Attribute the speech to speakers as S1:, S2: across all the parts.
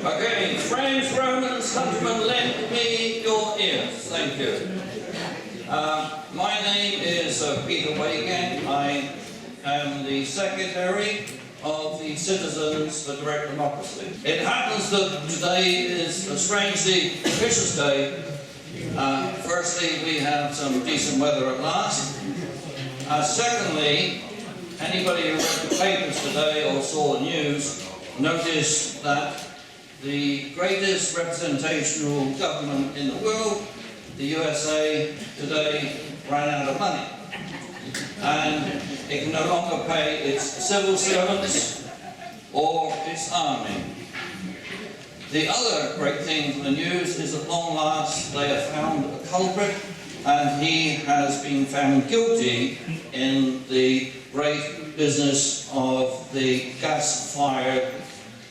S1: Okay, friends, Romans, countrymen, lend me your ears. Thank you. My name is Peter Wagan. I am the Secretary of the Citizens for Direct Democracy. It happens that today is a strangely auspicious day. Firstly, we have some decent weather at last. Secondly, anybody who read the papers today or saw the news noticed that the greatest representational government in the world, the USA, today ran out of money. And it can no longer pay its civil servants or its army. The other great thing from the news is at long last they have found a culprit, and he has been found guilty in the great business of the gas-fired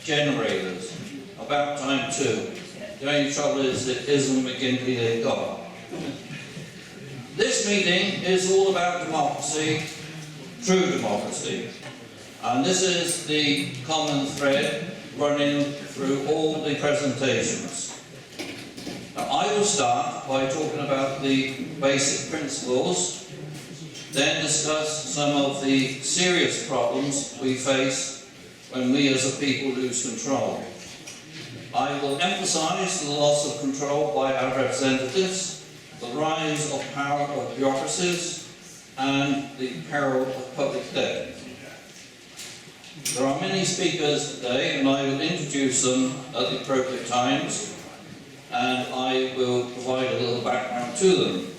S1: generators. About time too. The only trouble is it isn't McGinley they've got. This meeting is all about democracy, true democracy. And this is the common thread running through all the presentations. Now, I will start by talking about the basic principles, then discuss some of the serious problems we face when we as a people lose control. I will emphasize the loss of control by our representatives, the rise of power of bureaucracies, and the peril of public debt. There are many speakers today, and I will introduce them at the appropriate times, and I will provide a little background to them.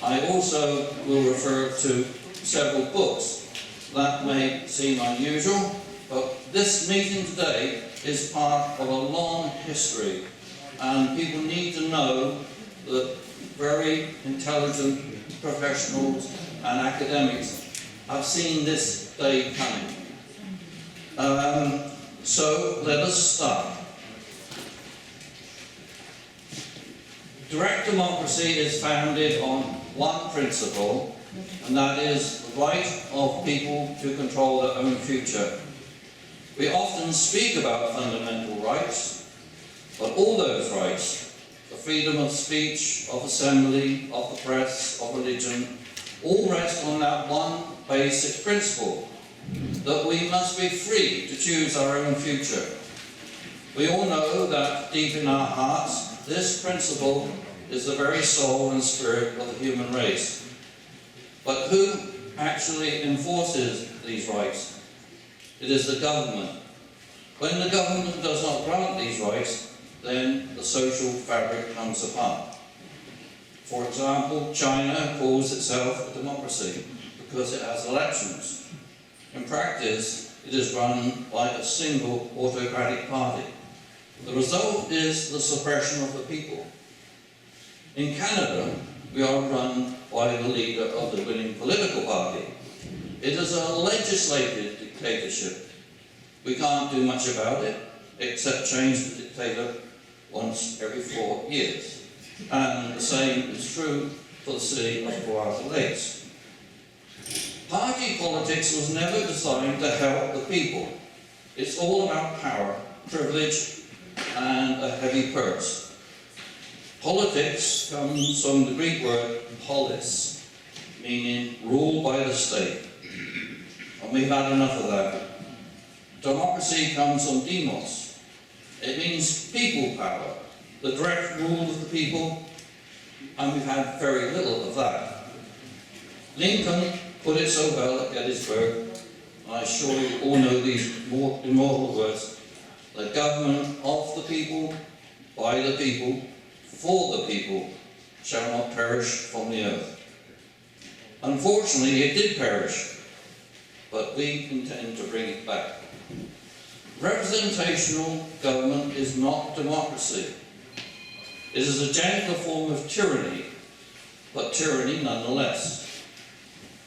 S1: I also will refer to several books. That may seem unusual, but this meeting today is part of a long history, and people need to know that very intelligent professionals and academics have seen this day coming. So let us start. Direct democracy is founded on one principle, and that is the right of people to control their own future. We often speak about fundamental rights, but all those rights, the freedom of speech, of assembly, of the press, of religion, all rest on that one basic principle, that we must be free to choose our own future. We all know that deep in our hearts, this principle is the very soul and spirit of the human race. But who actually enforces these rights? It is the government. When the government does not grant these rights, then the social fabric comes apart. For example, China calls itself a democracy because it has elections. In practice, it is run by a single autocratic party. The result is the suppression of the people. In Canada, we are run by the leader of the winning political party. It is a legislative dictatorship. We can't do much about it, except change the dictator once every 4 years. And the same is true for the city of Kawartha Lakes. Party politics was never designed to help the people. It's all about power, privilege, and a heavy purse. Politics comes from the Greek word polis, meaning rule by the state. And we've had enough of that. Democracy comes from demos. It means people power, the direct rule of the people, and we've had very little of that. Lincoln put it so well at Gettysburg, and I'm sure you all know these immortal words: the government of the people, by the people, for the people, shall not perish from the earth. Unfortunately, it did perish, but we intend to bring it back. Representational government is not democracy. It is a gentler form of tyranny, but tyranny nonetheless.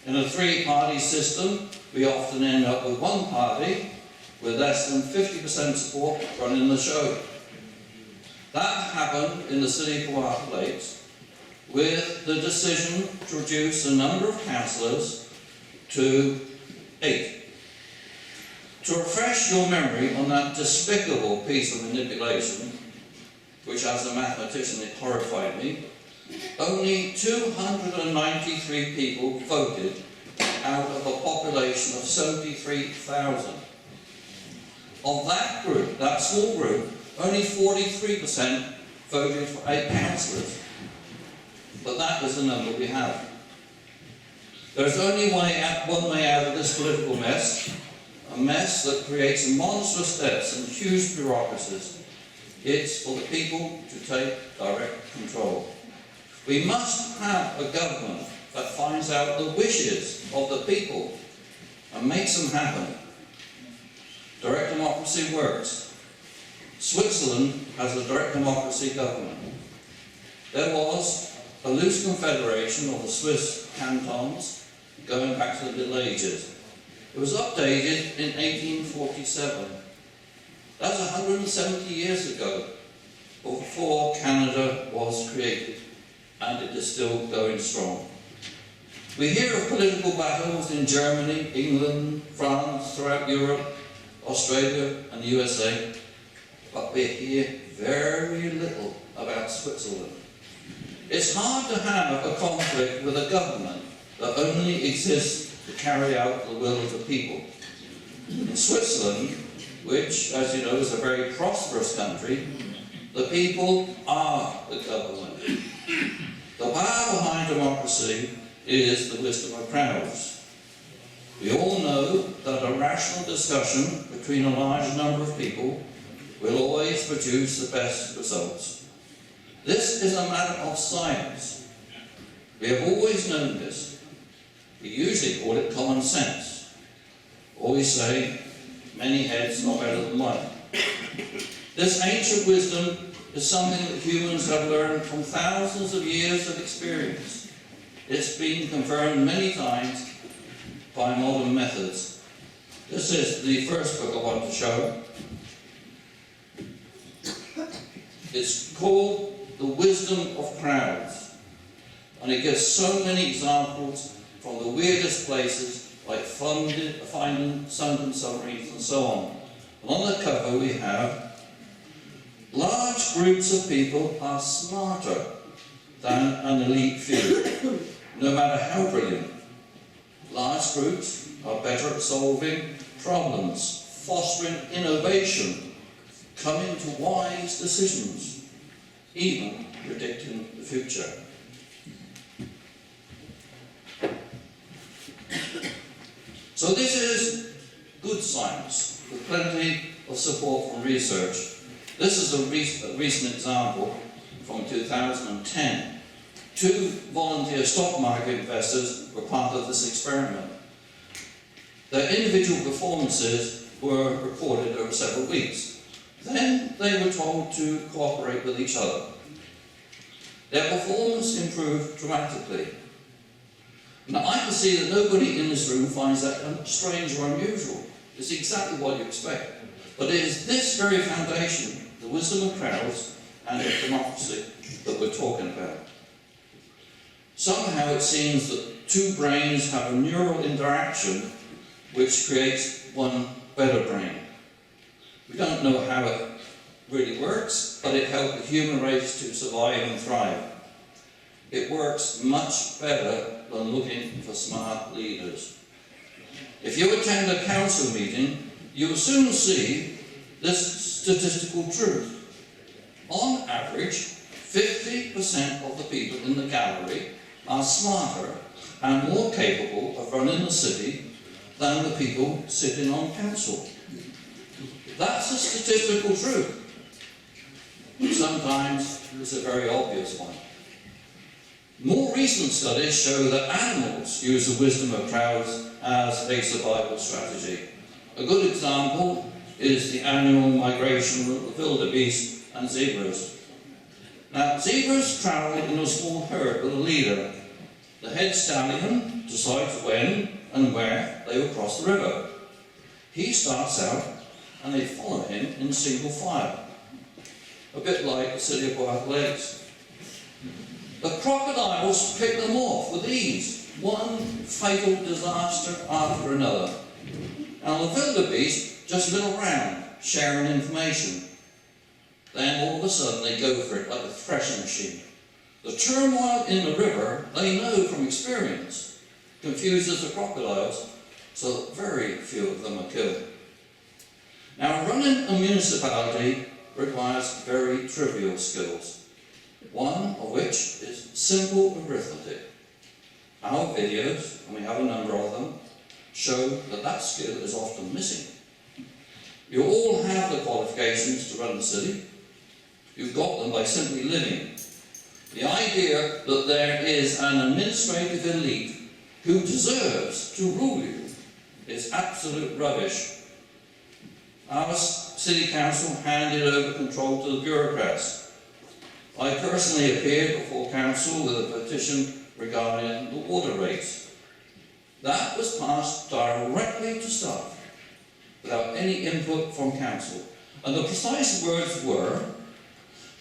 S1: In a three-party system, we often end up with one party with less than 50% support running the show. That happened in the city of Kawartha Lakes with the decision to reduce the number of councillors to 8. To refresh your memory on that despicable piece of manipulation, which as a mathematician it horrified me, only 293 people voted out of a population of 73,000. Of that group, that small group, only 43% voted for 8 councillors. But that is the number we have. There's only one way out of this political mess, a mess that creates monstrous debts and huge bureaucracies. It's for the people to take direct control. We must have a government that finds out the wishes of the people and makes them happen. Direct democracy works. Switzerland has a direct democracy government. There was a loose confederation of the Swiss cantons going back to the Middle Ages. It was updated in 1847. That's 170 years ago, before Canada was created, and it is still going strong. We hear of political battles in Germany, England, France, throughout Europe, Australia and the USA, but we hear very little about Switzerland. It's hard to have a conflict with a government that only exists to carry out the will of the people. In Switzerland, which, as you know, is a very prosperous country, the people are the government. The power behind democracy is the wisdom of crowds. We all know that a rational discussion between a large number of people will always produce the best results. This is a matter of science. We have always known this. We usually call it common sense. Or we say, many heads are better than one. This ancient wisdom is something that humans have learned from thousands of years of experience. It's been confirmed many times by modern methods. This is the first book I want to show. It's called The Wisdom of Crowds, and it gives so many examples from the weirdest places, like finding sunken submarines and so on. And on the cover we have, large groups of people are smarter than an elite few, no matter how brilliant. Large groups are better at solving problems, fostering innovation, coming to wise decisions, even predicting the future. So this is good science, with plenty of support from research. This is a recent example from 2010. 2 volunteer stock market investors were part of this experiment. Their individual performances were recorded over several weeks. Then they were told to cooperate with each other. Their performance improved dramatically. Now I can see that nobody in this room finds that strange or unusual. It's exactly what you expect. But it is this very foundation, the wisdom of crowds and of democracy, that we're talking about. Somehow it seems that 2 brains have a neural interaction which creates one better brain. We don't know how it really works, but it helped the human race to survive and thrive. It works much better than looking for smart leaders. If you attend a council meeting, you will soon see this statistical truth. On average, 50% of the people in the gallery are smarter and more capable of running the city than the people sitting on council. That's a statistical truth. Sometimes it's a very obvious one. More recent studies show that animals use the wisdom of crowds as a survival strategy. A good example is the annual migration of wildebeest and zebras. Now, zebras travel in a small herd with a leader. The head stallion decides when and where they will cross the river. He starts out and they follow him in single file, a bit like the city of White Lakes. The crocodiles pick them off with ease, one fatal disaster after another. Now the wildebeest just middle around, sharing information. Then all of a sudden they go for it like a threshing machine. The turmoil in the river, they know from experience, confuses the crocodiles, so very few of them are killed. Now running a municipality requires very trivial skills, one of which is simple arithmetic. Our videos, and we have a number of them, show that that skill is often missing. You all have the qualifications to run the city. You've got them by simply living. The idea that there is an administrative elite who deserves to rule you is absolute rubbish. Our city council handed over control to the bureaucrats. I personally appeared before council with a petition regarding the water rates. That was passed directly to staff, without any input from council. And the precise words were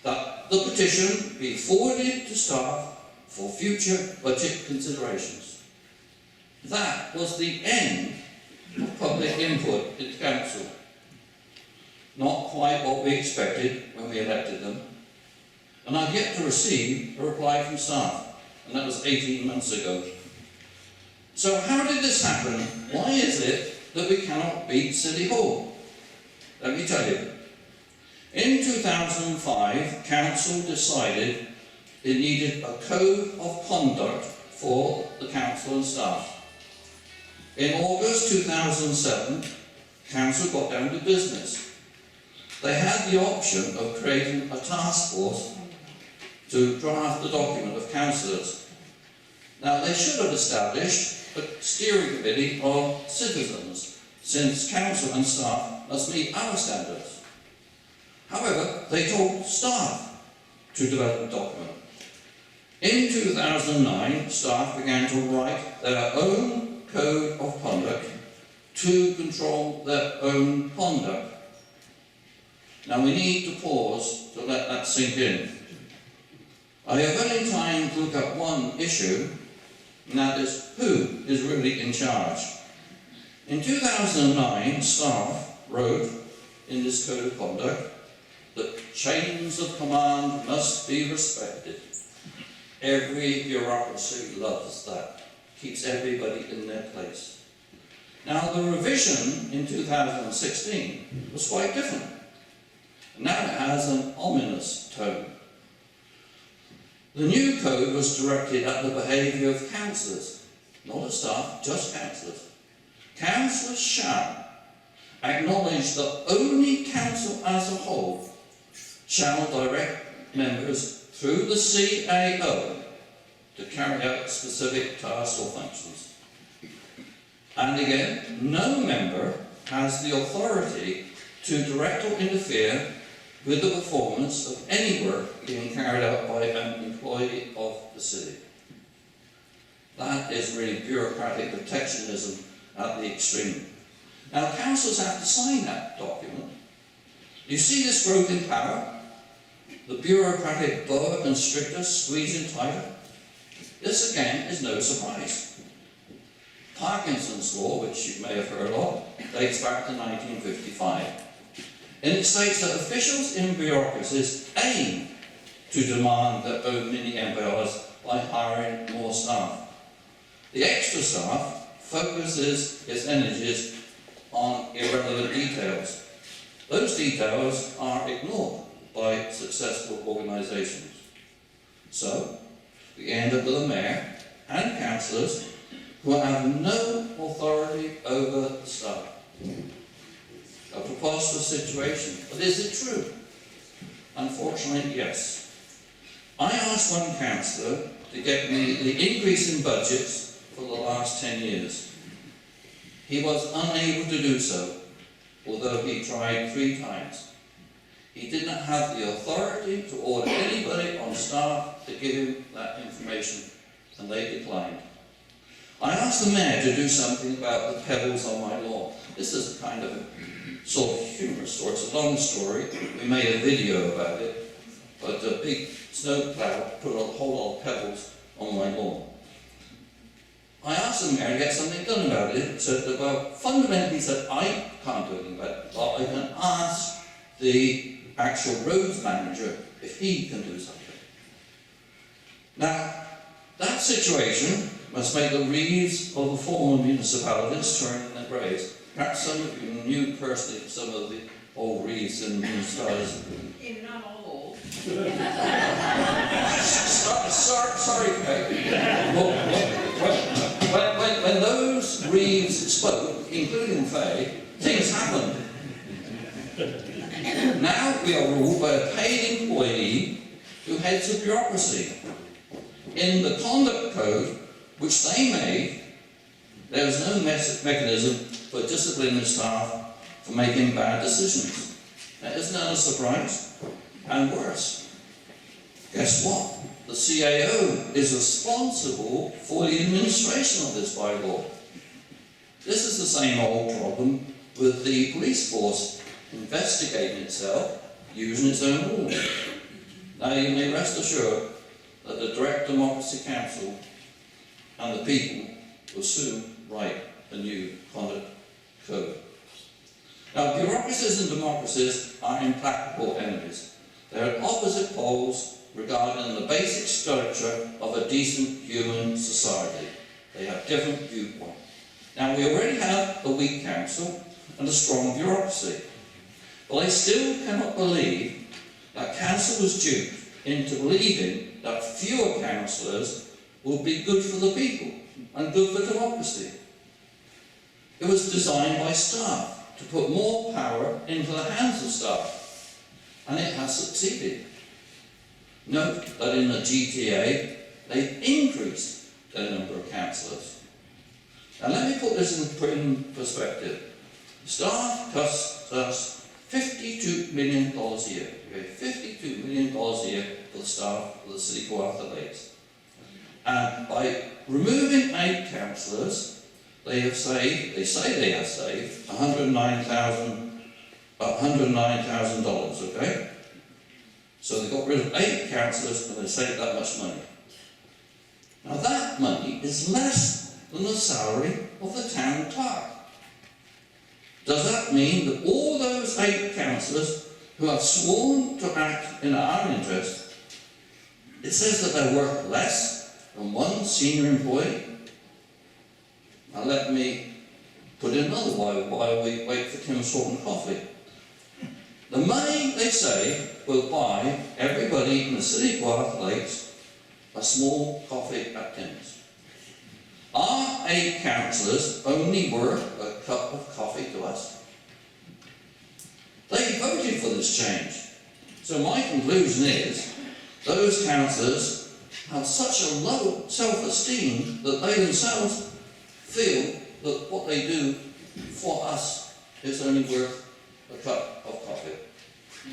S1: that the petition be forwarded to staff for future budget considerations. That was the end of public input in council. Not quite what we expected when we elected them. And I've yet to receive a reply from staff, and that was 18 months ago. So how did this happen? Why is it that we cannot beat City Hall? Let me tell you. In 2005, council decided it needed a code of conduct for the council and staff. In August 2007, council got down to business. They had the option of creating a task force to draft the document of councillors. Now, they should have established a steering committee of citizens, since council and staff must meet our standards. However, they told staff to develop a document. In 2009, staff began to write their own code of conduct to control their own conduct. Now we need to pause to let that sink in. I have only time to look at one issue, and that is who is really in charge. In 2009, staff wrote in this code of conduct that chains of command must be respected. Every bureaucracy loves that. Keeps everybody in their place. Now the revision in 2016 was quite different. Now it has an ominous tone. The new code was directed at the behaviour of councillors, not of staff, just councillors. Councillors shall acknowledge that only council as a whole shall direct members through the CAO to carry out specific tasks or functions. And again, no member has the authority to direct or interfere with the performance of any work being carried out by an employee of the city. That is really bureaucratic protectionism at the extreme. Now, councillors have to sign that document. You see this growth in power? The bureaucratic boa constrictor squeezing tighter? This again is no surprise. Parkinson's law, which you may have heard of, dates back to 1955. And it states that officials in bureaucracies aim to demand their own mini-empires by hiring more staff. The extra staff focuses its energies on irrelevant details. Those details are ignored by successful organisations. So, we end up with a mayor and councillors who have no authority over the staff. A preposterous situation, but is it true? Unfortunately, yes. I asked one councillor to get me the increase in budgets for the last 10 years. He was unable to do so, although he tried 3 times. He did not have the authority to order anybody on staff to give him that information, and they declined. I asked the mayor to do something about the pebbles on my lawn. This is a kind of a sort of humorous story. It's a long story. We made a video about it, but a big snowplow put a whole lot of pebbles on my lawn. I asked the mayor to get something done about it. He said, well, fundamentally, he said, I can't do anything about it, but I can ask the actual roads manager if he can do something. Now, that situation must make the reeves of the former municipalities turn in their graves. Perhaps some of you knew personally some of the old reeves in municipalities.
S2: Not all old.
S1: Sorry, Peg. When those reeves spoke, including Faye, things happened. Now we are ruled by a paid employee who heads the bureaucracy. In the conduct code, which they made, there is no mechanism for disciplining staff for making bad decisions. Now, isn't that a surprise? And worse, guess what? The CAO is responsible for the administration of this bylaw. This is the same old problem with the police force investigating itself using its own rules. Now you may rest assured that the Direct Democracy Council and the people will soon write a new conduct code. Now, bureaucracies and democracies are implacable enemies. They are at opposite poles regarding the basic structure of a decent human society. They have different viewpoints. Now, we already have a weak council and a strong bureaucracy, but I still cannot believe that council was duped into believing that fewer councillors will be good for the people and good for democracy. It was designed by staff to put more power into the hands of staff, and it has succeeded. Note that in the GTA, they've increased their number of councillors. Now let me put this in perspective. Staff costs us $52 million a year. We pay $52 million a year for the staff of the City of Arthur Lakes. And by removing 8 councillors, they say they have saved $109,000, okay? So they got rid of 8 councillors and they saved that much money. Now that money is less than the salary of the town clerk. Does that mean that all those 8 councillors who have sworn to act in our interest, it says that they work less than one senior employee? Now let me put it another way while we wait for Tim's Horton coffee. The money, they say, will buy everybody in the City of Arthur Lakes a small coffee at Tim's. Our 8 councillors only worth a cup of coffee to us. They voted for this change. So my conclusion is, those councillors have such a low self-esteem that they themselves feel that what they do for us is only worth a cup of coffee.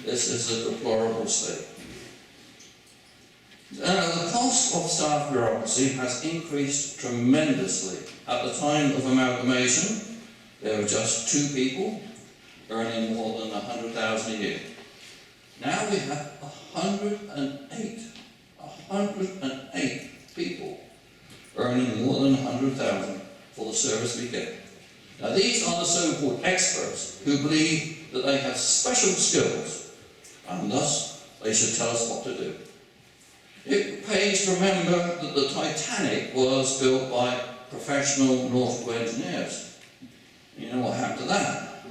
S1: This is a deplorable state. The cost of staff bureaucracy has increased tremendously. At the time of amalgamation, there were just 2 people earning more than $100,000 a year. Now we have 108 people earning more than $100,000 for the service we get. Now these are the so-called experts who believe that they have special skills, and thus they should tell us what to do. It pays to remember that the Titanic was built by professional nautical engineers. You know what happened to that?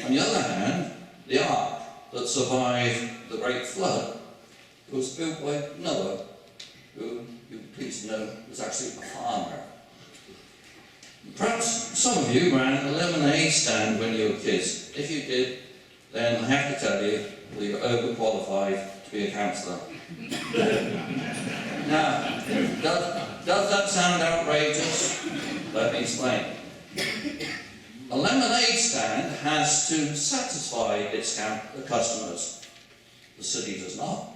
S1: On the other hand, the ark that survived the Great Flood was built by Noah, who you please know was actually a farmer. Perhaps some of you ran a lemonade stand when you were kids. If you did, then I have to tell you that you're overqualified to be a councillor. Now, does that sound outrageous? Let me explain. A lemonade stand has to satisfy its customers. The city does not.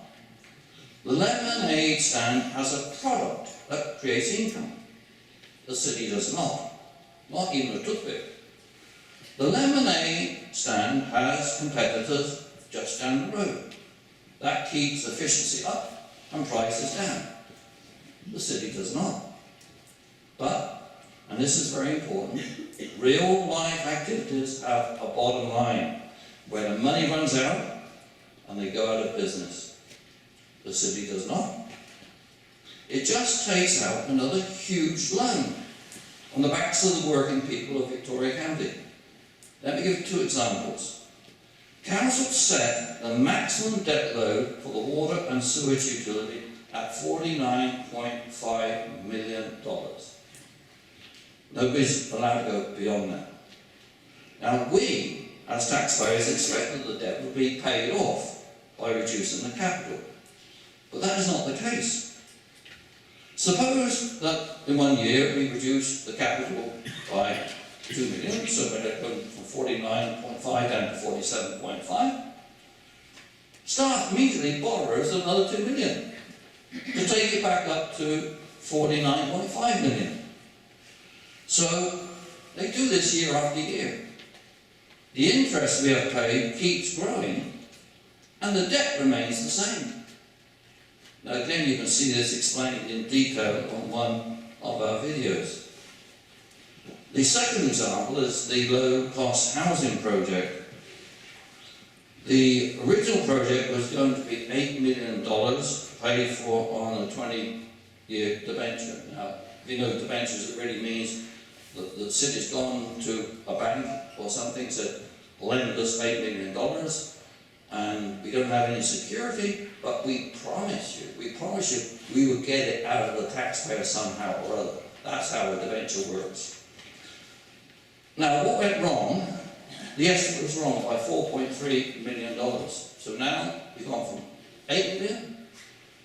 S1: The lemonade stand has a product that creates income. The city does not even a toothpick. The lemonade stand has competitors just down the road. That keeps efficiency up and prices down. The city does not. But, and this is very important, real life activities have a bottom line where the money runs out and they go out of business. The city does not. It just takes out another huge loan on the backs of the working people of Victoria County. Let me give 2 examples. Council set the maximum debt load for the water and sewage utility at $49.5 million. Nobody's allowed to go beyond that. Now we, as taxpayers, expected the debt would be paid off by reducing the capital. But that is not the case. Suppose that in 1 year we reduce the capital by 2 million, so we're going from 49.5 down to 47.5. Staff immediately borrows another 2 million to take it back up to 49.5 million. So they do this year after year. The interest we have paid keeps growing and the debt remains the same. Now again, you can see this explained in detail on one of our videos. The second example is the low-cost housing project. The original project was going to be $8 million paid for on a 20-year debenture. Now, if you know debentures, it really means that the city's gone to a bank or something, said, lend us $8 million, and we don't have any security, but we promise you we will get it out of the taxpayer somehow or other. That's how a debenture works. Now, what went wrong? The estimate was wrong by $4.3 million. So now we've gone from 8 million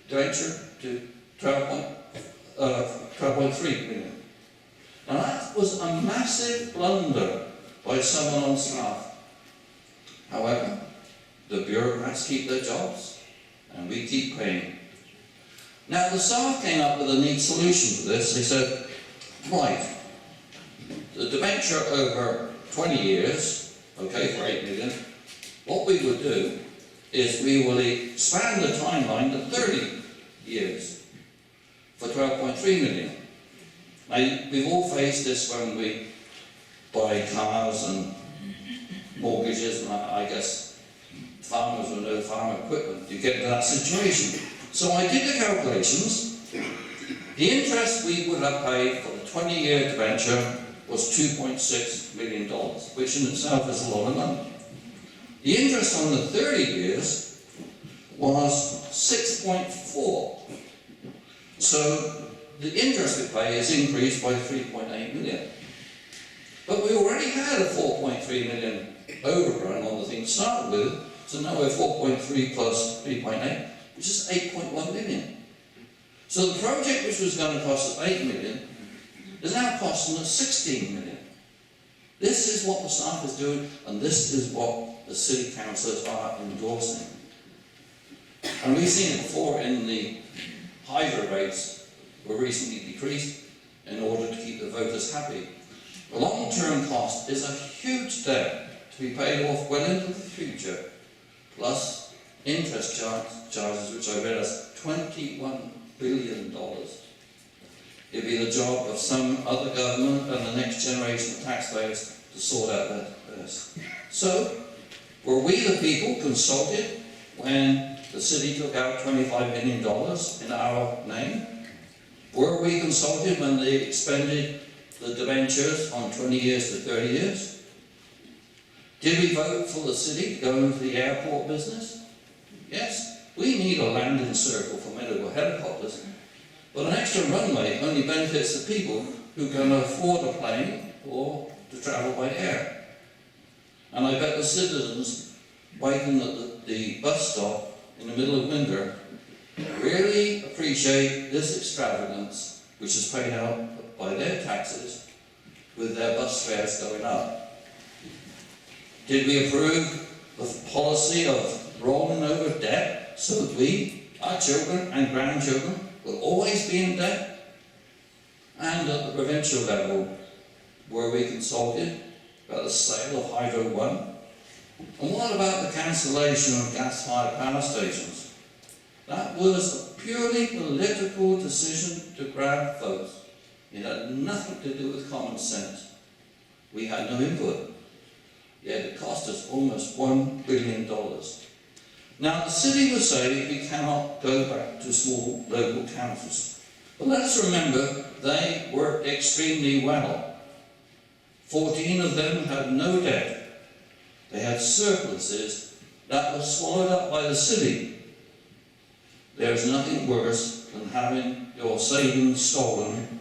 S1: debenture to 12.3 million. Now that was a massive blunder by someone on staff. However, the bureaucrats keep their jobs and we keep paying. Now the staff came up with a neat solution to this. They said, right, the debenture over 20 years, okay, for 8 million, what we would do is we will expand the timeline to 30 years for 12.3 million. Now, we've all faced this when we buy cars and mortgages, and I guess farmers will know farm equipment. You get into that situation. So I did the calculations. The interest we would have paid for the 20-year debenture was $2.6 million, which in itself is a lot of money. The interest on the 30 years was 6.4. So the interest we pay is increased by 3.8 million. But we already had a 4.3 million overrun on the thing to start with, so now we're 4.3 plus 3.8, which is 8.1 million. So the project which was going to cost us 8 million is now costing us 16 million. This is what the staff is doing, and this is what the city councillors are endorsing. And we've seen it before in the hydro rates were recently decreased in order to keep the voters happy. The long-term cost is a huge debt to be paid off well into the future, plus interest charges, which I read as $21 billion. It'd be the job of some other government and the next generation of taxpayers to sort out that first. So, were we the people consulted when the city took out $25 million in our name? Were we consulted when they expended the debentures on 20 years to 30 years? Did we vote for the city to go into the airport business? Yes, we need a landing circle for medical helicopters, but an extra runway only benefits the people who can afford a plane or to travel by air. And I bet the citizens waiting at the bus stop in the middle of winter really appreciate this extravagance which is paid out by their taxes with their bus fares going up. Did we approve the policy of rolling over debt so that we, our children and grandchildren, will always be in debt? And at the provincial level, were we consulted about the sale of Hydro 1? And what about the cancellation of gas-fired power stations? That was a purely political decision to grab votes. It had nothing to do with common sense. We had no input. Yet it cost us almost $1 billion. Now the city would say we cannot go back to small local councils. But let us remember they worked extremely well. 14 of them had no debt. They had surpluses that were swallowed up by the city. There is nothing worse than having your savings stolen,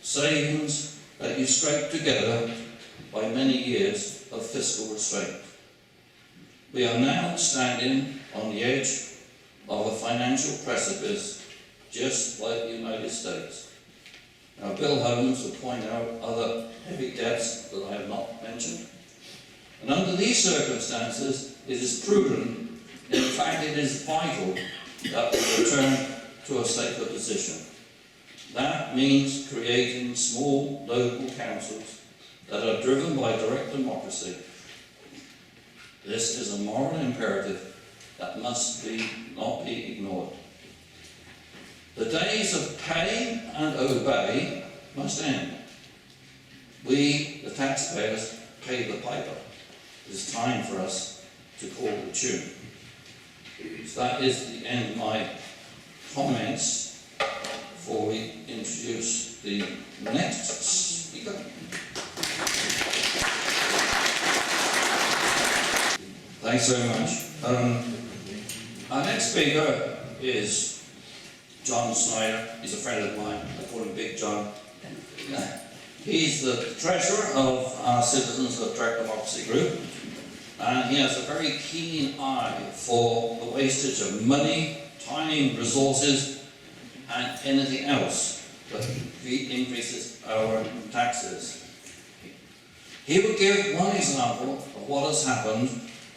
S1: savings that you scraped together by many years of fiscal restraint. We are now standing on the edge of a financial precipice, just like the United States. Now, Bill Holmes will point out other heavy debts that I have not mentioned. And under these circumstances, it is prudent, in fact it is vital, that we return to a safer position. That means creating small local councils that are driven by direct democracy. This is a moral imperative that must not be ignored. The days of pay and obey must end. We, the taxpayers, pay the piper. It is time for us to call the tune. So that is the end of my comments before we introduce the next speaker. Thanks very much. Our next speaker is John Snyder. He's a friend of mine. I call him Big John. He's the treasurer of our Citizens of Direct Democracy group, and he has a very keen eye for the wastage of money, time, resources, and anything else that increases our taxes. He will give one example of what has happened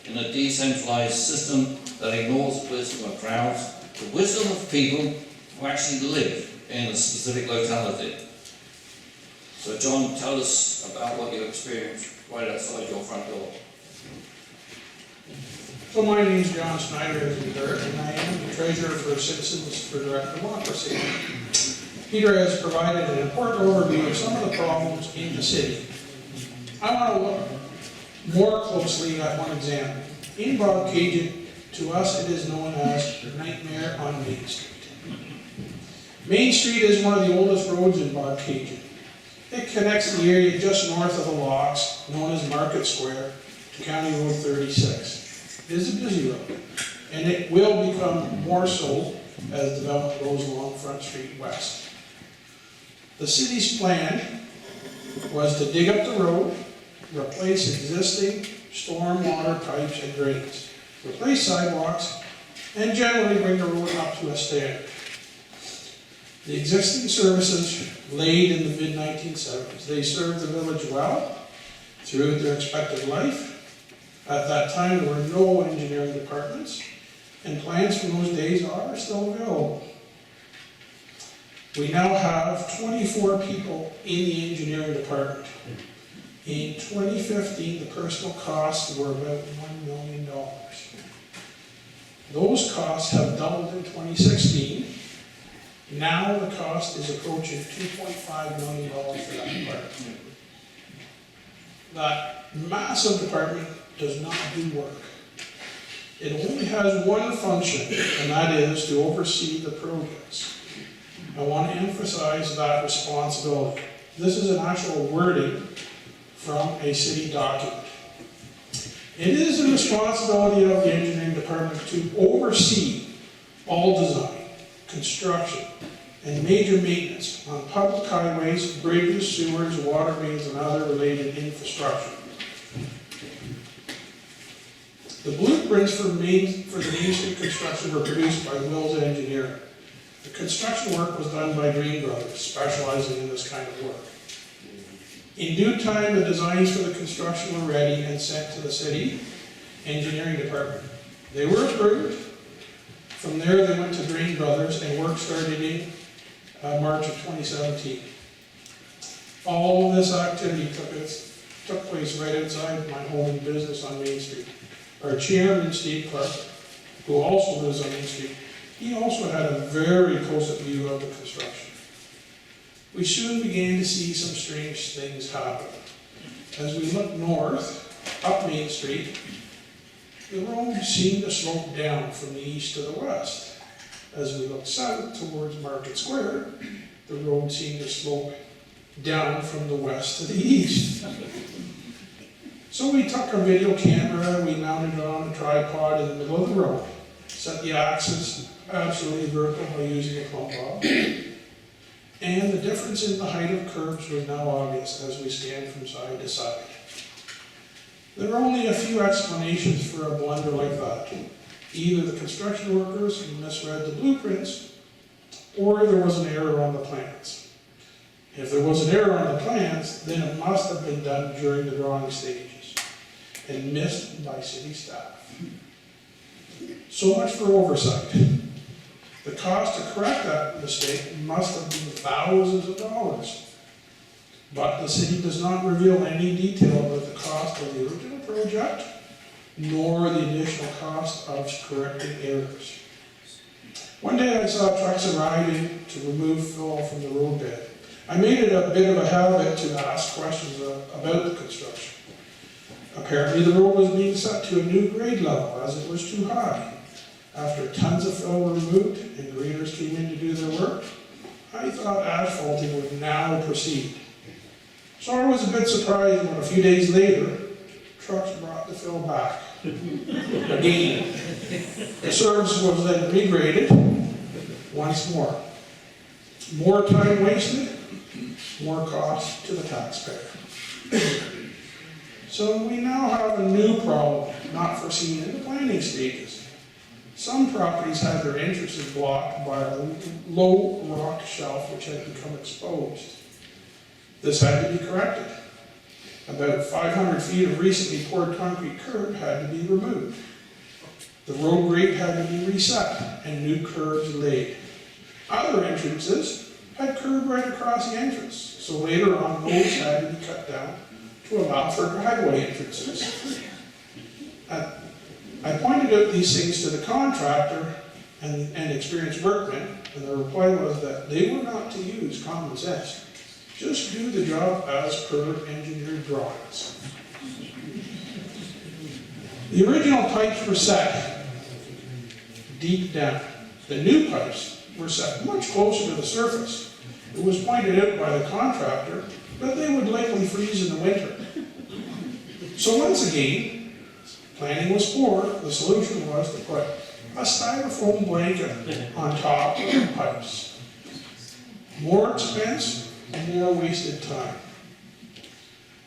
S1: in a decentralized system that ignores the wisdom of crowds, the wisdom of people who actually live in a specific locality. So John, tell us about what you experienced right outside your front door.
S2: So my name is John Snyder, as you heard, and I am the treasurer for Citizens for Direct Democracy. Peter has provided an important overview of some of the problems in the city. I want to look more closely at one example. In Bobcaygeon, to us it is known as the Nightmare on Main Street. Main Street is one of the oldest roads in Bobcaygeon. It connects the area just north of the locks, known as Market Square, to County Road 36. It is a busy road, and it will become more so as development goes along Front Street West. The city's plan was to dig up the road, replace existing storm water pipes and drains, replace sidewalks, and generally bring the road up to a standard. The existing services laid in the mid-1970s, they served the village well through their expected life. At that time, there were no engineering departments, and plans from those days are still available. We now have 24 people in the engineering department. In 2015, the personal costs were about $1 million. Those costs have doubled in 2016. Now the cost is approaching $2.5 million for that department. That massive department does not do work. It only has one function, and that is to oversee the projects. I want to emphasize that responsibility. This is an actual wording from a city document. It is the responsibility of the engineering department to oversee all design, construction, and major maintenance on public highways, bridges, sewers, water mains, and other related infrastructure. The blueprints for the Main Street construction were produced by Wills Engineering. The construction work was done by Green Brothers, specializing in this kind of work. In due time, the designs for the construction were ready and sent to the city engineering department. They were approved. From there, they went to Green Brothers, and work started in March of 2017. All of this activity took place right outside my home and business on Main Street. Our chairman, Steve Clark, who also lives on Main Street, he also had a very close view of the construction. we soon began to see some strange things happen. As we looked north, up Main Street, the road seemed to slope down from the east to the west. As we looked south towards Market Square, the road seemed to slope down from the west to the east. So we took our video camera, we mounted it on a tripod in the middle of the road, set the axis absolutely vertical by using a plumb bob, and the difference in the height of curbs was now obvious as we scanned from side to side. There are only a few explanations for a blunder like that. Either the construction workers misread the blueprints, or there was an error on the plans. If there was an error on the plans, then it must have been done during the drawing stages and missed by city staff. So much for oversight. The cost to correct that mistake must have been thousands of dollars. But the city does not reveal any detail about the cost of the original project, nor the additional cost of correcting errors. One day I saw trucks arriving to remove fill from the roadbed. I made it a bit of a habit to ask questions about the construction. Apparently the road was being set to a new grade level as it was too high. After tons of fill were removed and graders came in to do their work, I thought asphalting would now proceed. So I was a bit surprised when a few days later, trucks brought the fill back. Again, the surface was then regraded once more. More time wasted, more cost to the taxpayer. So we now have a new problem not foreseen in the planning stages. Some properties had their entrances blocked by a low rock shelf which had become exposed. This had to be corrected. About 500 feet of recently poured concrete curb had to be removed. The road grate had to be reset and new curbs laid. Other entrances had curb right across the entrance, so later on those had to be cut down to allow for driveway entrances. I pointed out these things to the contractor and experienced workmen, and the reply was that they were not to use common sense. Just do the job as per engineered drawings. The original pipes were set deep down. The new pipes were set much closer to the surface. It was pointed out by the contractor that they would likely freeze in the winter. So once again, planning was poor. The solution was to put a styrofoam blanket on top of the pipes. More expense and more wasted time.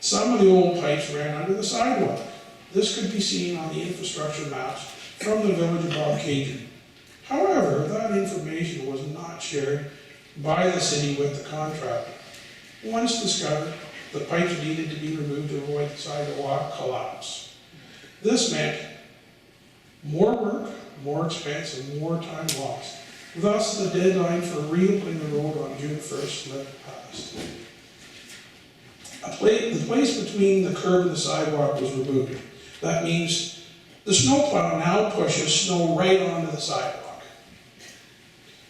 S2: Some of the old pipes ran under the sidewalk. This could be seen on the infrastructure maps from the village of Bobcaygeon. However, that information was not shared by the city with the contractor. Once discovered, the pipes needed to be removed to avoid the sidewalk collapse. This meant more work, more expense, and more time lost. Thus, the deadline for reopening the road on June 1st slipped past. The place between the curb and the sidewalk was removed. That means the snowplow now pushes snow right onto the sidewalk,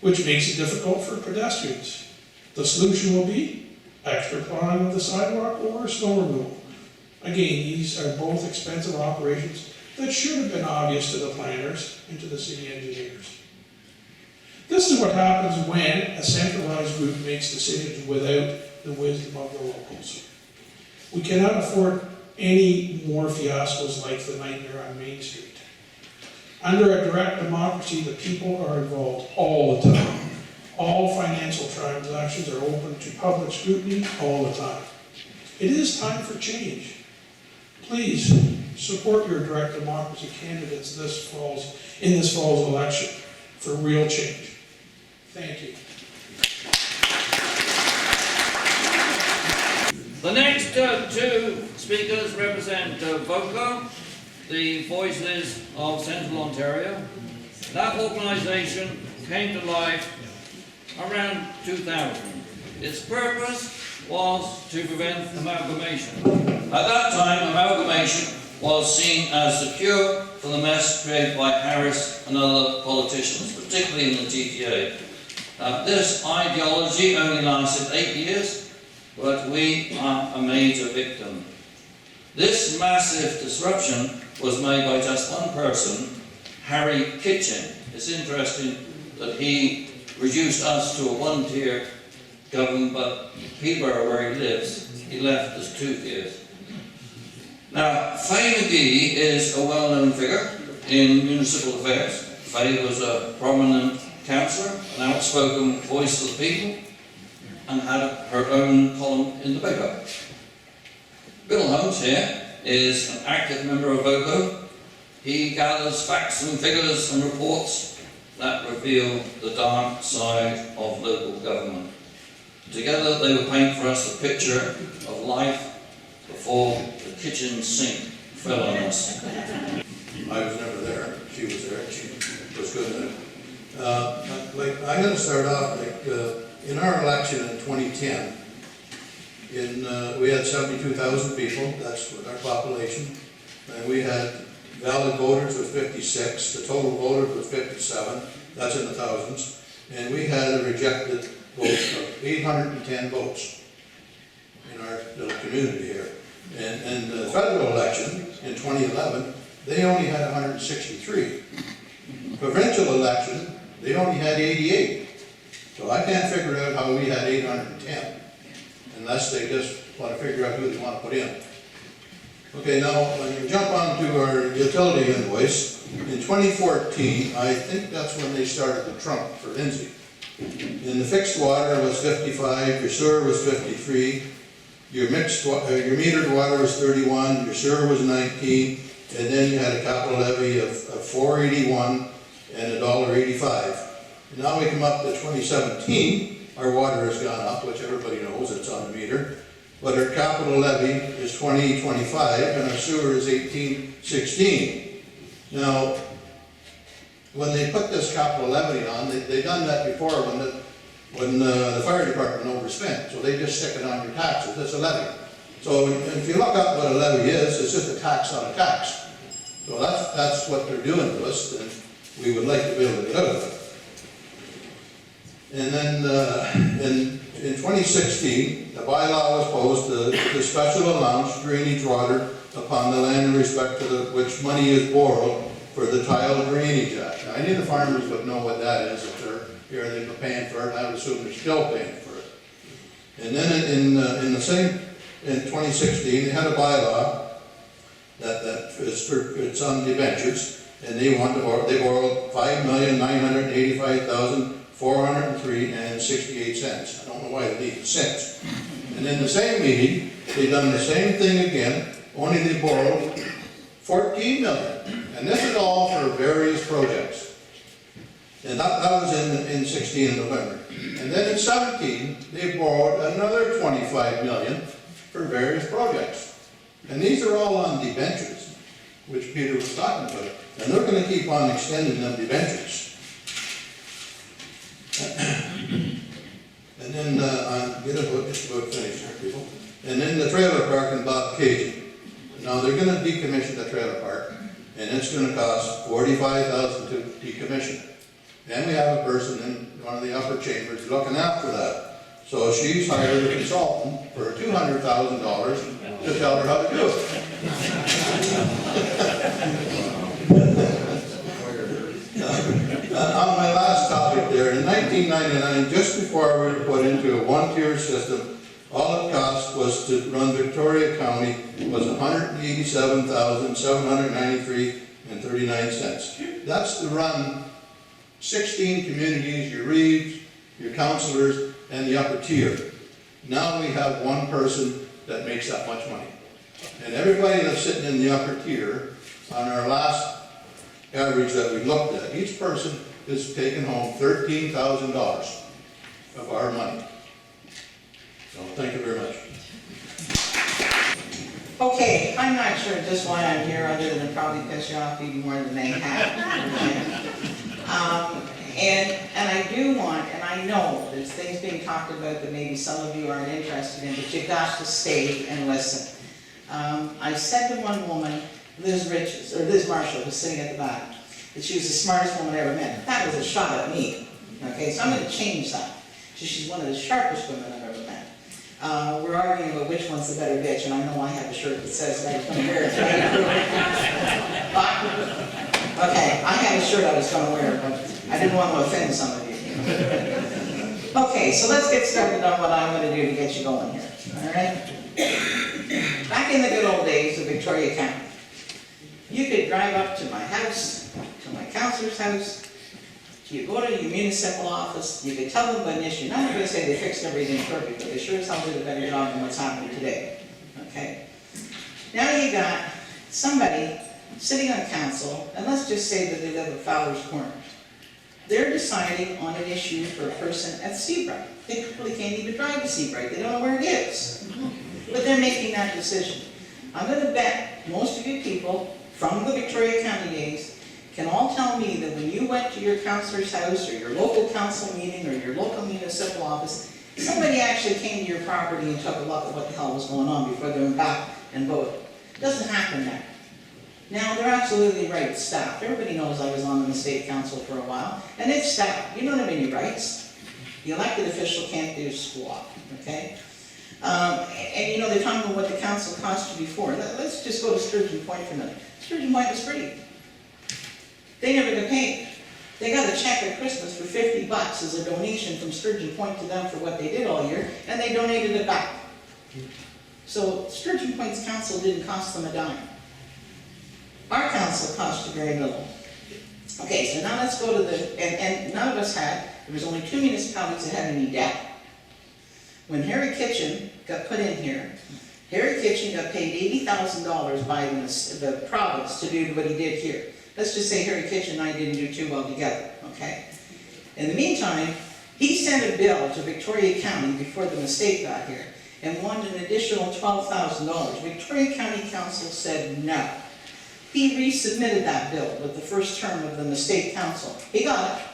S2: which makes it difficult for pedestrians. The solution will be extra plowing of the sidewalk or snow removal. Again, these are both expensive operations that should have been obvious to the planners and to the city engineers. This is what happens when a centralized group makes decisions without the wisdom of the locals. We cannot afford any more fiascos like the nightmare on Main Street. Under a direct democracy, the people are involved all the time. All financial transactions are open to public scrutiny all the time. It is time for change. Please support your direct democracy candidates in this fall's election for real change. Thank you.
S1: The next two speakers represent VOCA, the Voices of Central Ontario. That organisation came to life around 2000. Its purpose was to prevent amalgamation. At that time, amalgamation was seen as the cure for the mess created by Harris and other politicians, particularly in the GTA. This ideology only lasted 8 years, but we are a major victim. This massive disruption was made by just one person, Harry Kitchen. It's interesting that he reduced us to a one-tier government, but Peterborough, where he lives, he left as 2 tiers. Now, Fay McGee is a well-known figure in municipal affairs. Fay was a prominent councillor, an outspoken voice of the people, and had her own column in the paper. Bill Holmes here is an active member of VOCO. He gathers facts and figures and reports that reveal the dark side of local government. Together they will paint for us a picture of life before the kitchen sink fell on us.
S3: I was never there. She was there. She was good at it. I'm going to start off in our election in 2010. We had 72,000 people. That's our population, and we had valid voters was 56. The total voters was 57. That's in the thousands, and we had a rejected vote of 810 votes in our little community here. And the federal election in 2011, they only had 163. Provincial election, they only had 88. So I can't figure out how we had 810, unless they just want to figure out who they want to put in. Okay, now when you jump onto our utility invoice, in 2014, I think that's when they started the trump for Lindsay. And the fixed water was 55, your sewer was 53, your metered water was 31, your sewer was 19, and then you had a capital levy of $4.81 and $1.85. Now we come up to 2017, our water has gone up, which everybody knows, it's on the meter, but our capital levy is $20.25 and our sewer is $18.16. Now, when they put this capital levy on, they done that before when the fire department overspent, so they just stick it on your taxes. It's a levy. So if you look up what a levy is, it's just a tax on a tax. So that's what they're doing to us, and we would like to be able to get out of it. And then in 2016, the bylaw was posed to special allowance drainage water upon the land in respect to which money is borrowed for the Tile Drainage Act. Now, any of the farmers would know what that is. If they're here, they've been paying for it, and I would assume they're still paying for it. And then in 2016, they had a bylaw it's on debentures, and they borrowed $5,985,403.68. I don't know why they need cents. And in the same meeting, they done the same thing again, only they borrowed $14 million. And this is all for various projects. And that was in 16 in November. And then in 17, they borrowed another $25 million for various projects. And these are all on debentures, which Peter was talking about. And they're going to keep on extending them debentures. And then, just about finished here, people. And then the trailer park in Bob Cajun. Now they're going to decommission the trailer park, and it's going to cost $45,000 to decommission. And we have a person in one of the upper chambers looking after that. So she's hired a consultant for $200,000 to tell her how to do it. On my last topic there, in 1999, just before we were put into a one-tier system, all it cost was to run Victoria County was $187,793.39. That's to run 16 communities, your reeves, your councillors, and the upper tier. Now we have one person that makes that much money. And everybody that's sitting in the upper tier, on our last average that we looked at, each person is taking home $13,000 of our money. So thank you very much.
S4: Okay, I'm not sure just why I'm here, other than probably piss you off even more than they have. And I do want, and I know there's things being talked about that maybe some of you aren't interested in, but you've got to stay and listen. I said to one woman, Liz Marshall, who's sitting at the back, that she was the smartest woman I ever met. That was a shot at me. Okay, so I'm gonna change that. She's one of the sharpest women I've ever met. We're arguing about which one's the better bitch, and I know I have a shirt that says that I was gonna wear it. Okay, I had a shirt I was gonna wear, but I didn't want to offend some of you. Okay, so let's get started on what I'm gonna do to get you going here, all right? Back in the good old days of Victoria County, you could drive up to my house, to my counselor's house, you go to your municipal office, you could tell them about an issue. Not going to say they fixed everything perfect, but they sure as hell did a better job than what's happening today. Okay? Now you got somebody sitting on council, and let's just say that they live at Fowler's Corners. They're deciding on an issue for a person at Seabright. They probably can't even drive to Seabright. They don't know where it is. But they're making that decision. I'm going to bet most of you people from the Victoria County days can all tell me that when you went to your councilor's house or your local council meeting or your local municipal office, somebody actually came to your property and took a look at what the hell was going on before they went back and voted. It doesn't happen now. Now, they're absolutely right, staff. Everybody knows I was on the state council for a while, and it's staff. You don't have any rights. The elected official can't do squat, okay? And you know, they're talking about what the council cost you before. Let's just go to Sturgeon Point for a minute. Sturgeon Point was free. They never got paid. They got a check at Christmas for $50 as a donation from Sturgeon Point to them for what they did all year, and they donated it back. So Sturgeon Point's council didn't cost them a dime. Our council cost you very little. Okay, so now let's go to and none of us had, there was only 2 municipalities that had any debt. When Harry Kitchen got put in here, Harry Kitchen got paid $80,000 by the province to do what he did here. Let's just say Harry Kitchen and I didn't do too well together, okay? In the meantime, he sent a bill to Victoria County before the mistake got here and wanted an additional $12,000. Victoria County Council said no. He resubmitted that bill with the first term of the mistake council. He got it.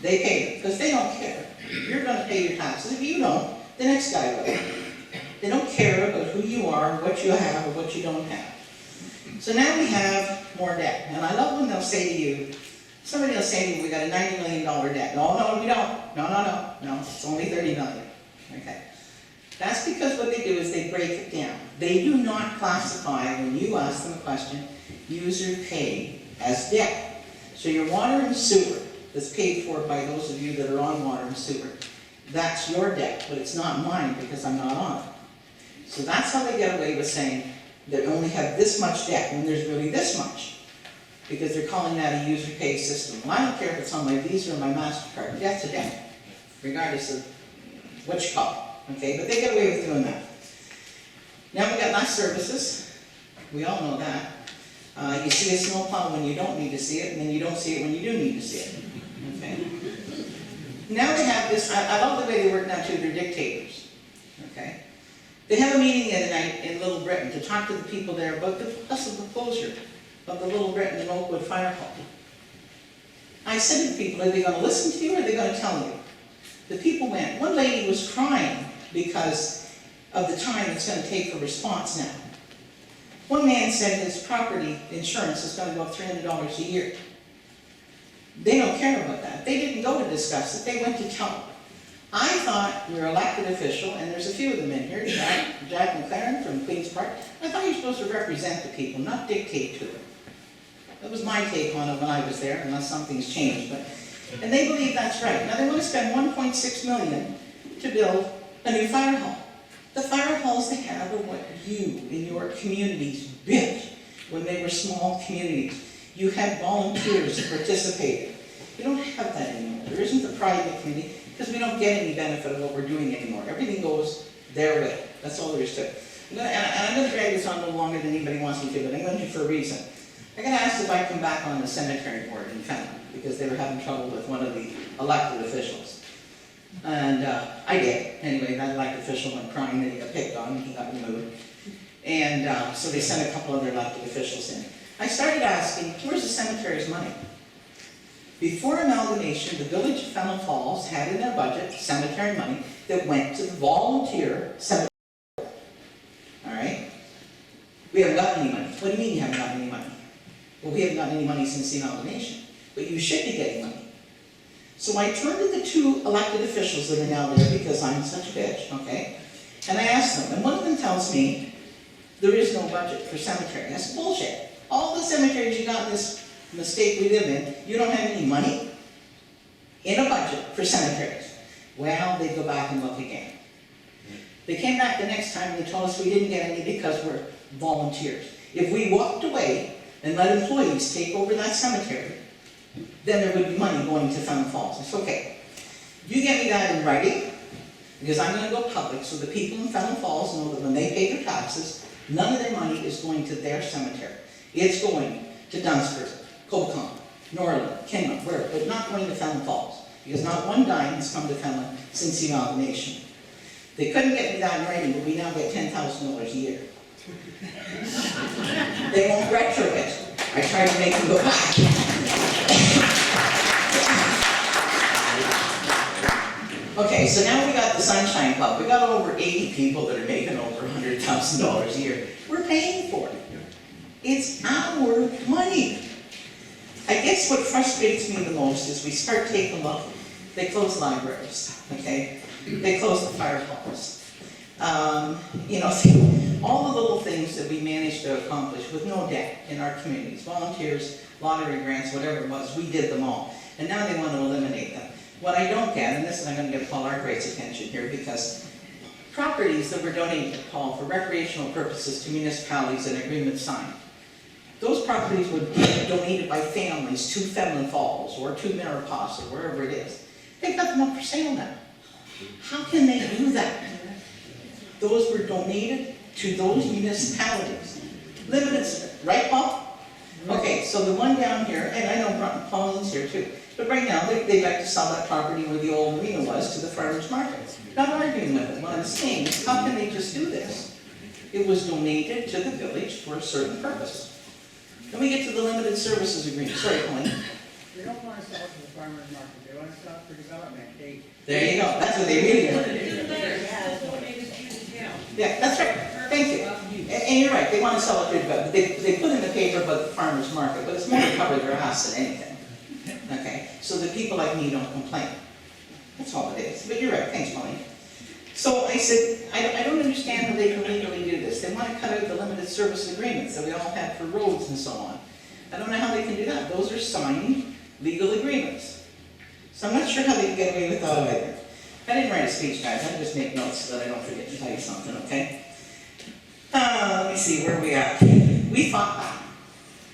S4: They paid it, because they don't care. You're going to pay your taxes. If you don't, the next guy will. They don't care about who you are, what you have, or what you don't have. So now we have more debt. And I love when they'll say to you, somebody will say to you, we got a $90 million debt. No, we don't. No, it's only $30 million. Okay. That's because what they do is they break it down. They do not classify, when you ask them a question, user pay as debt. So your water and sewer that's paid for by those of you that are on water and sewer, that's your debt, but it's not mine because I'm not on it. So that's how they get away with saying they only have this much debt when there's really this much, because they're calling that a user pay system. Well, I don't care if it's on my Visa or my MasterCard, debt's a debt, regardless of what you call it. Okay, but they get away with doing that. Now we got less services. We all know that. You see a snowplow when you don't need to see it, and then you don't see it when you do need to see it. Okay. Now they have this. I love the way they work now too. They're dictators. Okay. They have a meeting the other night in Little Britain to talk to the people there about the possible closure of the Little Britain and Oakwood Fire Hall. I said to the people, are they going to listen to you or are they going to tell you? The people went. One lady was crying because of the time it's going to take for response now. One man said his property insurance is going to go up $300 a year. They don't care about that. They didn't go to discuss it. They went to tell them. I thought you're an elected official, and there's a few of them in here, Jack McLaren from Queen's Park. I thought you're supposed to represent the people, not dictate to them. That was my take on it when I was there, unless something's changed. And they believe that's right. Now they want to spend $1.6 million to build a new fire hall. The fire halls they have are what you in your communities built when they were small communities. You had volunteers that participated. You don't have that anymore. There isn't the pride in the community because we don't get any benefit of what we're doing anymore. Everything goes their way. That's all there is to it. I'm going to drag this on a little longer than anybody wants me to, but I'm going to for a reason. I got asked if I'd come back on the cemetery board in Fenton because they were having trouble with one of the elected officials. And I did. Anyway, that elected official went crying that he got picked on and he got removed. And so they sent a couple other elected officials in. I started asking, where's the cemetery's money? Before amalgamation, the village of Fennel Falls had in their budget cemetery money that went to the volunteer cemetery. All right? We haven't got any money. What do you mean you haven't got any money? Well, we haven't gotten any money since the amalgamation. But you should be getting money. So I turned to the two elected officials that are now there, because I'm such a bitch, okay? And I asked them, and one of them tells me, there is no budget for cemetery. That's bullshit. All the cemeteries you got in this state we live in, you don't have any money in a budget for cemeteries. Well, they go back and look again. They came back the next time and they told us we didn't get any because we're volunteers. If we walked away and let employees take over that cemetery, then there would be money going to Fountain Falls. It's okay. You get me that in writing, because I'm going to go public so the people in Fountain Falls know that when they pay their taxes, none of their money is going to their cemetery. It's going to Dunsford, Cobcon, Norland, Kinloch, wherever, but not going to Fountain Falls, because not one dime has come to Fountain since the amalgamation. They couldn't get me that in writing, but we now get $10,000 a year. They won't retro it. I tried to make them go back. Okay, so now we got the Sunshine Club. We got over 80 people that are making over $100,000 a year. We're paying for it. It's our money. I guess what frustrates me the most is we start taking a look. They close libraries, okay? They close the fire halls. You know, all the little things that we managed to accomplish with no debt in our communities, volunteers, lottery grants, whatever it was, we did them all. And now they want to eliminate them. What I don't get, and this is I'm going to get Paul Arkwright's attention here, because properties that were donated, Paul, for recreational purposes to municipalities and agreements signed, those properties were donated by families to Fountain Falls or to Mariposa, wherever it is. They've got them up for sale now. How can they do that? Those were donated to those municipalities. Limited, right, Paul? Okay, so the one down here, and I know Pauline's here too, but right now they'd like to sell that property where the old arena was to the farmers market. Not arguing with it. What I'm saying is, how can they just do this? It was donated to the village for a certain purpose. Then we get to the limited services agreement. Sorry, Pauline.
S5: They don't want to sell it to the farmer's market, they want to sell it for development.
S4: There you go, that's what they really want to do. Yeah, that's right, thank you. And you're right, they want to sell it to, but they put in the paper about the farmer's market, but it's more to cover their ass than anything. Okay, so that people like me don't complain. That's all it is, but you're right, thanks, Molly. So I said, I don't understand how they can legally do this. They want to cut out the limited service agreements that we all had for roads and so on. I don't know how they can do that. Those are signed legal agreements. So I'm not sure how they can get away with that either. I didn't write a speech, guys. I just make notes so that I don't forget to tell you something, okay? Let me see, where are we at? We fought back.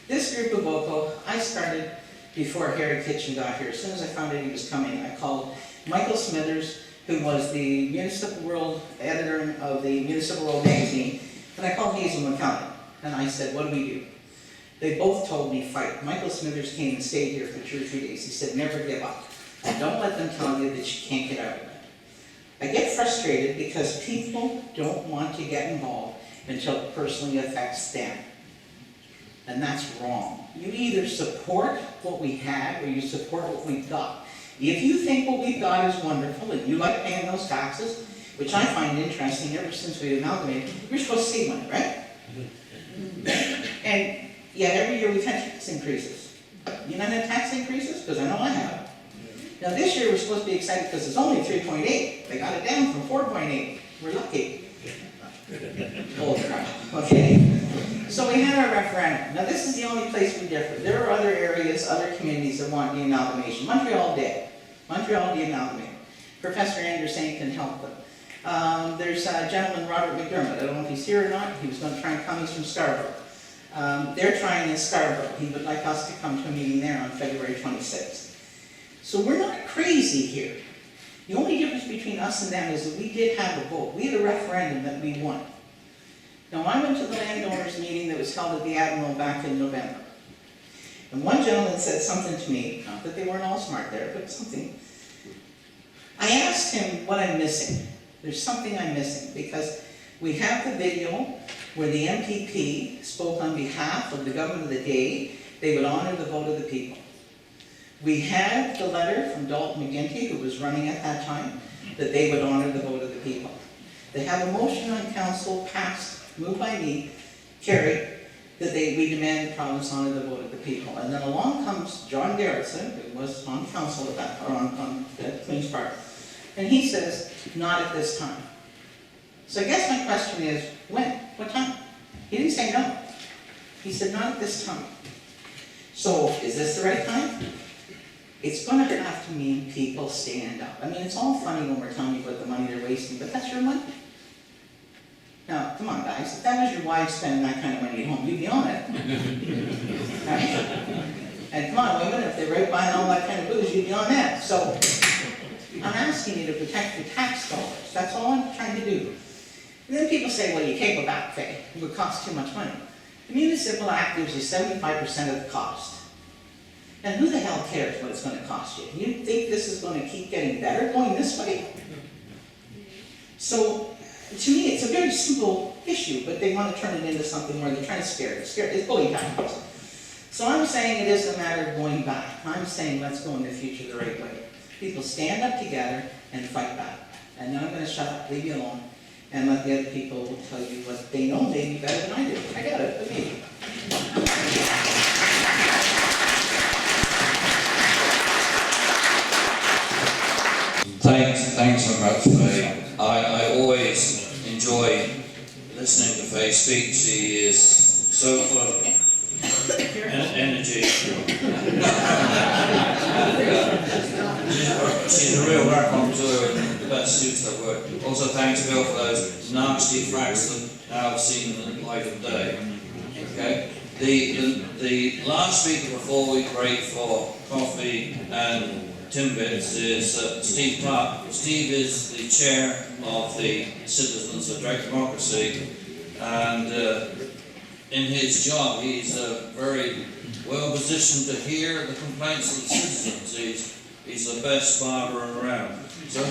S4: This group of vocal, I started before Harry Kitchen got here. As soon as I found out he was coming, I called Michael Smithers, who was the Municipal World editor of the Municipal World magazine, and I called Hazel McCallum, and I said, what do we do? They both told me fight. Michael Smithers came and stayed here for 2 or 3 days. He said, never give up. And don't let them tell you that you can't get out of it. I get frustrated because people don't want to get involved until it personally affects them. And that's wrong. You either support what we have or you support what we've got. If you think what we've got is wonderful and you like paying those taxes, which I find interesting ever since we amalgamated, you're supposed to save money, right? And yet every year we've had tax increases. You not had tax increases? Because I know I have. Now this year we're supposed to be excited because it's only 3.8. They got it down from 4.8. We're lucky. Holy crap. Okay. So we had our referendum. Now this is the only place we differ. There are other areas, other communities that want the amalgamation. Montreal did. Montreal de-amalgamated. Professor Anderson can help them. There's a gentleman, Robert McDermott. I don't know if he's here or not. He was going to try and come. He's from Scarborough. They're trying in Scarborough. He would like us to come to a meeting there on February 26th. So we're not crazy here. The only difference between us and them is that we did have a vote. We had a referendum that we won. Now I went to the landowners meeting that was held at the Admiral back in November. And one gentleman said something to me, not that they weren't all smart there, but something. I asked him what I'm missing. There's something I'm missing because we have the video where the MPP spoke on behalf of the government of the day. They would honor the vote of the people. We had the letter from Dalton McGinty, who was running at that time, that they would honor the vote of the people. They have a motion on council passed, moved by me, carried, that we demand the province honor the vote of the people. And then along comes John Garrison, who was on council at that, or at Queen's Park, and he says, not at this time. So I guess my question is, when? What time? He didn't say no. He said, not at this time. So is this the right time? It's going to have to mean people stand up. I mean, it's all funny when we're telling you about the money they're wasting, but that's your money. Now, come on, guys. If that was your wife spending that kind of money at home, you'd be on it. Right? And come on, women, if they're right buying all that kind of booze, you'd be on that. So I'm asking you to protect your tax dollars. That's all I'm trying to do. And then people say, well, you can't go back pay. It would cost too much money. The Municipal Act gives you 75% of the cost. And who the hell cares what it's going to cost you? You think this is going to keep getting better going this way? So, to me, it's a very simple issue, but they want to turn it into something where they're trying to scare it. It's bully tactics. So I'm saying it is a matter of going back. I'm saying let's go in the future the right way. People stand up together and fight back. And then I'm going to shut up, leave you alone, and let the other people tell you what they know maybe better than I do. I got it, but maybe.
S1: Thanks so much, Faye. I always enjoy listening to Faye speak. She is so full of energy. She's a real raconteur with the best use of that word. Also, thanks, Bill, for those nasty facts that now have seen the light of day. Okay. The last speaker before we break for coffee and Timbits is Steve Clark. Steve is the chair of the Citizens for Direct Democracy, and in his job he's very well positioned to hear the complaints of the citizens. He's the best barber around. So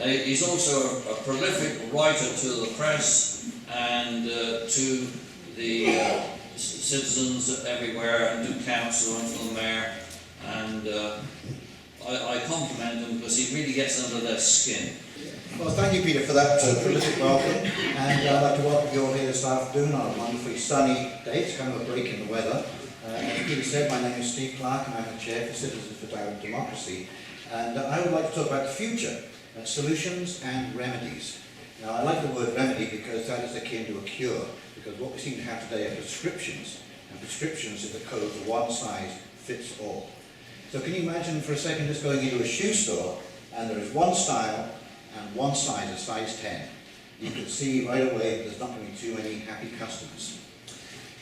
S1: he's also a prolific writer to the press and to the citizens everywhere, and to council and to the mayor, and I compliment him because he really gets under their skin.
S6: Well, thank you, Peter, for that prolific welcome, and I'd like to welcome you all here this afternoon on a wonderfully sunny day. It's kind of a break in the weather. As Peter said, my name is Steve Clark, and I'm the chair for Citizens for Direct Democracy, and I would like to talk about the future, solutions and remedies. Now, I like the word remedy because that is akin to a cure, because what we seem to have today are prescriptions, and prescriptions is the code for one size fits all. So can you imagine for a second just going into a shoe store and there is one style and one size, a size 10. You can see right away that there's not going to be too many happy customers.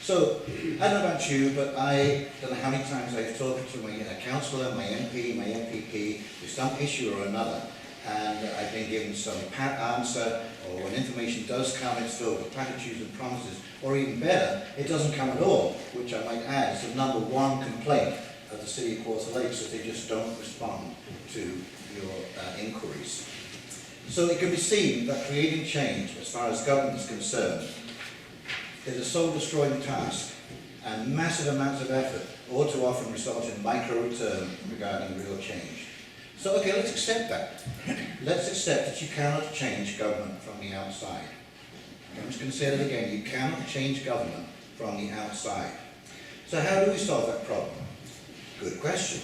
S6: So, I don't know about you, but I don't know how many times I've talked to my councillor, my MP, my MPP, with some issue or another, and I've been given some pat answer, or when information does come, it's filled with platitudes and promises, or even better, it doesn't come at all, which I might add is the number one complaint of the City of Quarter Lakes, that they just don't respond to your inquiries. So it can be seen that creating change, as far as government is concerned, is a soul-destroying task, and massive amounts of effort all too often result in micro-return regarding real change. So, okay, let's accept that. Let's accept that you cannot change government from the outside. I'm just going to say that again. You cannot change government from the outside. So how do we solve that problem? Good question.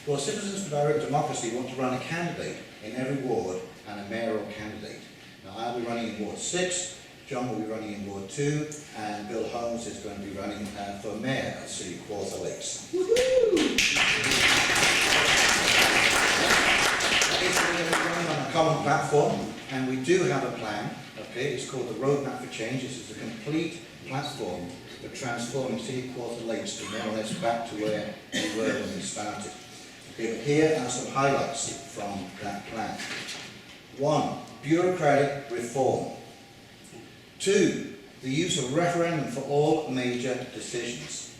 S6: Well, Citizens for Direct Democracy want to run a candidate in every ward and a mayoral candidate. Now, I'll be running in Ward 6, John will be running in Ward 2, and Bill Holmes is going to be running for mayor at City of Quarter Lakes. Woohoo! We're running on a common platform, and we do have a plan. Okay, it's called the Roadmap for Change. This is a complete platform for transforming City of Quarter Lakes to more or less back to where we were when we started. Okay, but here are some highlights from that plan. 1. Bureaucratic reform. 2. The use of referendum for all major decisions.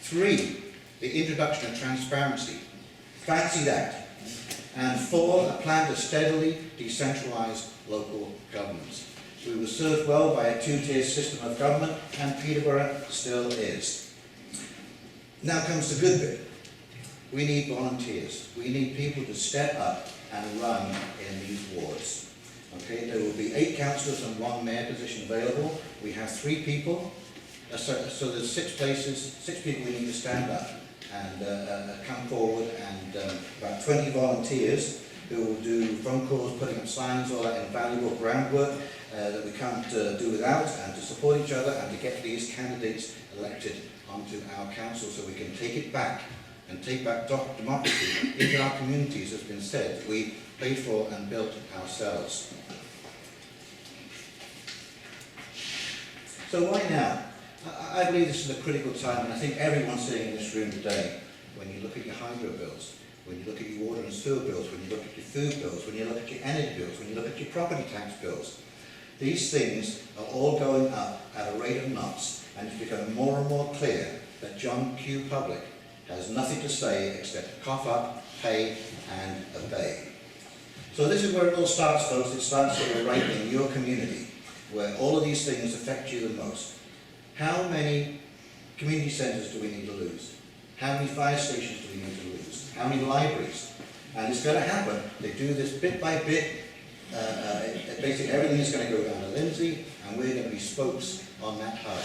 S6: 3. The introduction of transparency. Fancy that. And 4. A plan to steadily decentralise local governments. We were served well by a two-tier system of government, and Peterborough still is. Now comes the good bit. We need volunteers. We need people to step up and run in these wards. Okay, there will be 8 councillors and 1 mayor position available. We have 3 people. So there's 6 places, 6 people we need to stand up and come forward, and about 20 volunteers who will do phone calls, putting up signs, all that invaluable groundwork that we can't do without, and to support each other and to get these candidates elected onto our council so we can take it back and take back democracy into our communities, as has been said, that we paid for and built ourselves. So why now? I believe this is a critical time, and I think everyone sitting in this room today, when you look at your hydro bills, when you look at your water and sewer bills, when you look at your food bills, when you look at your energy bills, when you look at your property tax bills, these things are all going up at a rate of knots, and it's becoming more and more clear that John Q. Public has nothing to say except cough up, pay, and obey. So this is where it all starts, folks. It starts sort of right in your community, where all of these things affect you the most. How many community centres do we need to lose? How many fire stations do we need to lose? How many libraries? And it's going to happen. They do this bit by bit. Basically everything is going to go down to Lindsay, and we're going to be spokes on that hub.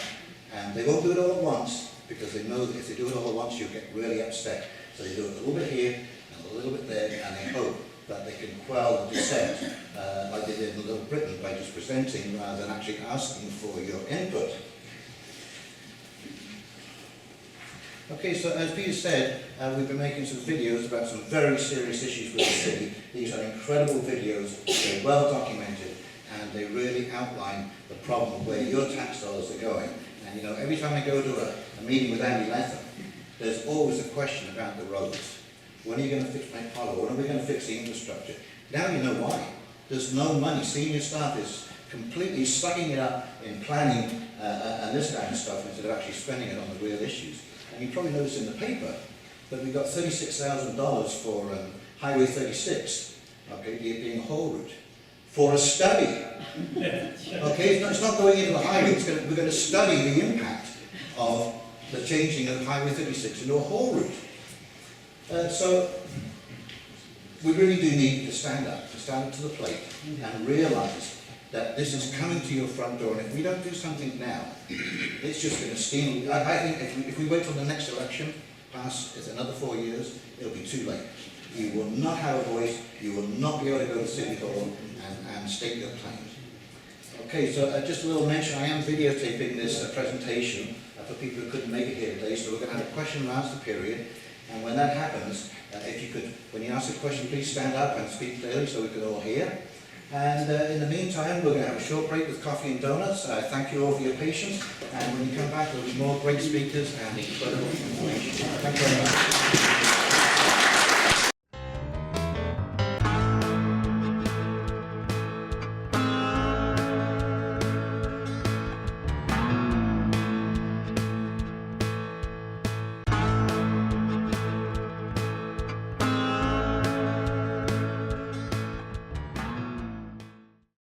S6: And they won't do it all at once, because they know that if they do it all at once, you'll get really upset. So they do it a little bit here and a little bit there, and they hope that they can quell the dissent, like they did in Little Britain, by just presenting rather than actually asking for your input. Okay, so as Peter said, we've been making some videos about some very serious issues with the city. These are incredible videos, they're well documented, and they really outline the problem of where your tax dollars are going. And you know, every time I go to a meeting with Andy Latham, there's always a question about the roads. When are you going to fix my hollow? When are we going to fix the infrastructure? Now you know why. There's no money. Senior staff is completely sucking it up in planning and this kind of stuff instead of actually spending it on the real issues. And you probably noticed in the paper that we got $36,000 for Highway 36, okay, being a whole route, for a study. Okay, it's not going into the highway, we're going to study the impact of the changing of Highway 36 into a whole route. So we really do need to stand up to the plate and realise that this is coming to your front door, and if we don't do something now, it's just going to steam. I think if we wait till the next election pass, it's another 4 years, it'll be too late. You will not have a voice, you will not be able to go to City Hall and state your claims. Okay, so just a little mention, I am videotaping this presentation for people who couldn't make it here today, so we're going to have a question and answer period, and when that happens, if you could, when you ask a question, please stand up and speak clearly so we can all hear. And in the meantime, we're going to have a short break with coffee and donuts. Thank you all for your patience, and when you come back, there will be more great speakers and incredible information. Thank you very much.